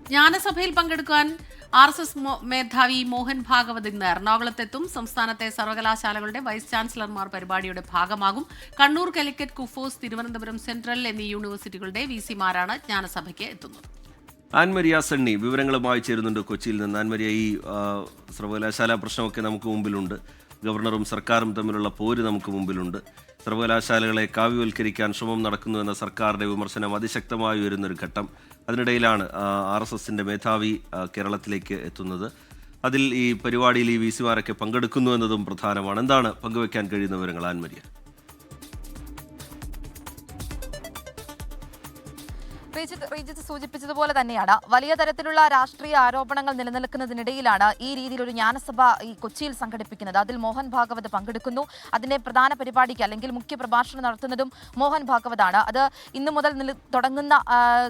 ജ്ഞാനസഭയിൽ പങ്കെടുക്കാൻ RSS മേധാവി മോഹൻ ഭാഗവത് ഇന്ന് എറണാകുളത്തെത്തും. സംസ്ഥാനത്തെ സർവകലാശാലകളുടെ വൈസ് ചാൻസലർമാർ പരിപാടിയുടെ ഭാഗമാകും. കണ്ണൂർ, കാലിക്കറ്റ്, കുഫോസ്, തിരുവനന്തപുരം സെൻട്രൽ എന്നീ യൂണിവേഴ്സിറ്റികളുടെ VC-മാരാണ് ജ്ഞാനസഭയ്ക്ക് എത്തുന്നത്. ആൻമരിയ സണ്ണി വിവരങ്ങളുമായി ചേരുന്നുണ്ട് കൊച്ചിയിൽ നിന്ന്. ആൻമരിയ, ഈ സർവകലാശാല പ്രശ്നമൊക്കെ നമുക്ക് മുമ്പിലുണ്ട്. ഗവർണറും സർക്കാരും തമ്മിലുള്ള പോര് നമുക്ക് മുമ്പിലുണ്ട്. സർവകലാശാലകളെ കാവ്യവൽക്കരിക്കാൻ ശ്രമം നടക്കുന്നുവെന്ന സർക്കാരിൻ്റെ വിമർശനം അതിശക്തമായി വരുന്നൊരു ഘട്ടം. അതിനിടയിലാണ് RSSന്റെ മേധാവി കേരളത്തിലേക്ക് എത്തുന്നത്. അതിൽ ഈ പരിപാടിയിൽ ഈ VC-മാരൊക്കെ പങ്കെടുക്കുന്നു എന്നതും പ്രധാനമാണ്. എന്താണ് പങ്കുവയ്ക്കാൻ കഴിയുന്ന വിവരങ്ങൾ ആൻമരിയ? റീജിത്ത് സൂചിപ്പിച്ചതുപോലെ തന്നെയാണ് വലിയ തരത്തിലുള്ള രാഷ്ട്രീയ ആരോപണങ്ങൾ നിലനിൽക്കുന്നതിനിടയിലാണ് ഈ രീതിയിൽ ഒരു ജ്ഞാനസഭ ഈ കൊച്ചിയിൽ സംഘടിപ്പിക്കുന്നത്. അതിൽ മോഹൻ ഭാഗവത് പങ്കെടുക്കുന്നു. അതിന്റെ പ്രധാന പരിപാടിക്ക് അല്ലെങ്കിൽ മുഖ്യ പ്രഭാഷണം നടത്തുന്നതും മോഹൻ ഭാഗവതാണ്. അത് ഇന്നു മുതൽ തുടങ്ങുന്ന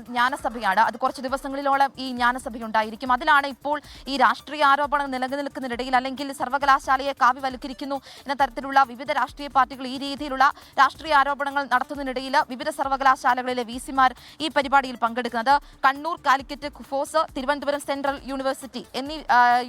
ജ്ഞാനസഭയാണ്. അത് കുറച്ച് ദിവസങ്ങളിലോളം ഈ ജ്ഞാനസഭയുണ്ടായിരിക്കും. അതിലാണ് ഇപ്പോൾ ഈ രാഷ്ട്രീയ ആരോപണം നിലനിൽക്കുന്നതിനിടയിൽ അല്ലെങ്കിൽ സർവകലാശാലയെ കാവ്യവൽക്കരിക്കുന്നു എന്ന തരത്തിലുള്ള വിവിധ രാഷ്ട്രീയ പാർട്ടികൾ ഈ രീതിയിലുള്ള രാഷ്ട്രീയ ആരോപണങ്ങൾ നടത്തുന്നതിനിടയിൽ വിവിധ സർവകലാശാലകളിലെ VC-മാർ ഈ പരിപാടിയിൽ പങ്കെടുക്കുന്നത്. കണ്ണൂർ, കാലിക്കറ്റ്, കുഫോസ്, തിരുവനന്തപുരം സെൻട്രൽ യൂണിവേഴ്സിറ്റി എന്നീ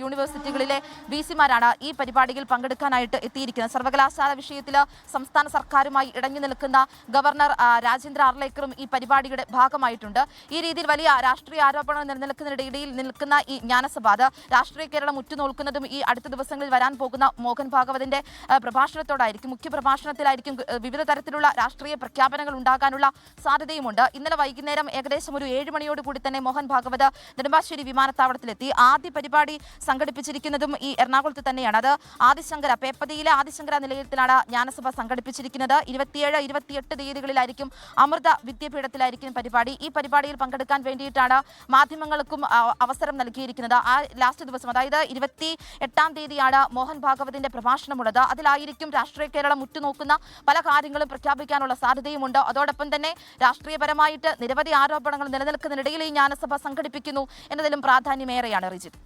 യൂണിവേഴ്സിറ്റികളിലെ VC-മാരാണ് ഈ പരിപാടിയിൽ പങ്കെടുക്കാനായിട്ട് എത്തിയിരിക്കുന്നത്. സർവകലാശാല വിഷയത്തിൽ സംസ്ഥാന സർക്കാരുമായി ഇടഞ്ഞു നിൽക്കുന്ന ഗവർണർ രാജേന്ദ്ര ആർലേക്കറും ഈ പരിപാടിയുടെ ഭാഗമായിട്ടുണ്ട്. ഈ രീതിയിൽ വലിയ രാഷ്ട്രീയ ആരോപണങ്ങൾ നിലനിൽക്കുന്നതിനിടയിൽ നിൽക്കുന്ന ഈ ജ്ഞാനസഭ അത് രാഷ്ട്രീയ കേരളം ഉറ്റുനോക്കുന്നതും ഈ അടുത്ത ദിവസങ്ങളിൽ വരാൻ പോകുന്ന മോഹൻ ഭാഗവതിന്റെ പ്രഭാഷണത്തോടായിരിക്കും. മുഖ്യ പ്രഭാഷണത്തിലായിരിക്കും വിവിധ തരത്തിലുള്ള രാഷ്ട്രീയ പ്രഖ്യാപനങ്ങൾ ഉണ്ടാകാനുള്ള സാധ്യതയുമുണ്ട്. ഇന്നലെ വൈകുന്നേരം ഏകദേശം ഒരു 7 മണിയോട് കൂടി തന്നെ മോഹൻ ഭാഗവത് നെടുമ്പാശ്ശേരി വിമാനത്താവളത്തിലെത്തി. ആദ്യ പരിപാടി സംഘടിപ്പിച്ചിരിക്കുന്നതും ഈ എറണാകുളത്ത് തന്നെയാണ്. അത് ആദിശങ്കര പേപ്പതിയിലെ ആദിശങ്കര നിലയത്തിലാണ് ജ്ഞാനസഭ സംഘടിപ്പിച്ചിരിക്കുന്നത്. 27, 28 തീയതികളിലായിരിക്കും അമൃത വിദ്യാപീഠത്തിലായിരിക്കും പരിപാടി. ഈ പരിപാടിയിൽ പങ്കെടുക്കാൻ വേണ്ടിയിട്ടാണ് മാധ്യമങ്ങൾക്കും അവസരം നൽകിയിരിക്കുന്നത്. ആ ലാസ്റ്റ് ദിവസം, അതായത് 28-ാം തീയതിയാണ് മോഹൻ ഭാഗവതിന്റെ പ്രഭാഷണമുള്ളത്. അതിലായിരിക്കും രാഷ്ട്രീയ കേരളം ഉറ്റുനോക്കുന്ന പല കാര്യങ്ങളും പ്രഖ്യാപിക്കാനുള്ള സാധ്യതയുമുണ്ട്. അതോടൊപ്പം തന്നെ രാഷ്ട്രീയപരമായിട്ട് നിരവധി ആരോപണങ്ങൾ നിലനിൽക്കുന്നതിനിടയിൽ ഈ ജ്ഞാനസഭ സംഘടിപ്പിക്കുന്നു എന്നതിലും പ്രാധാന്യമേറെയാണ്. റിജിത്ത്.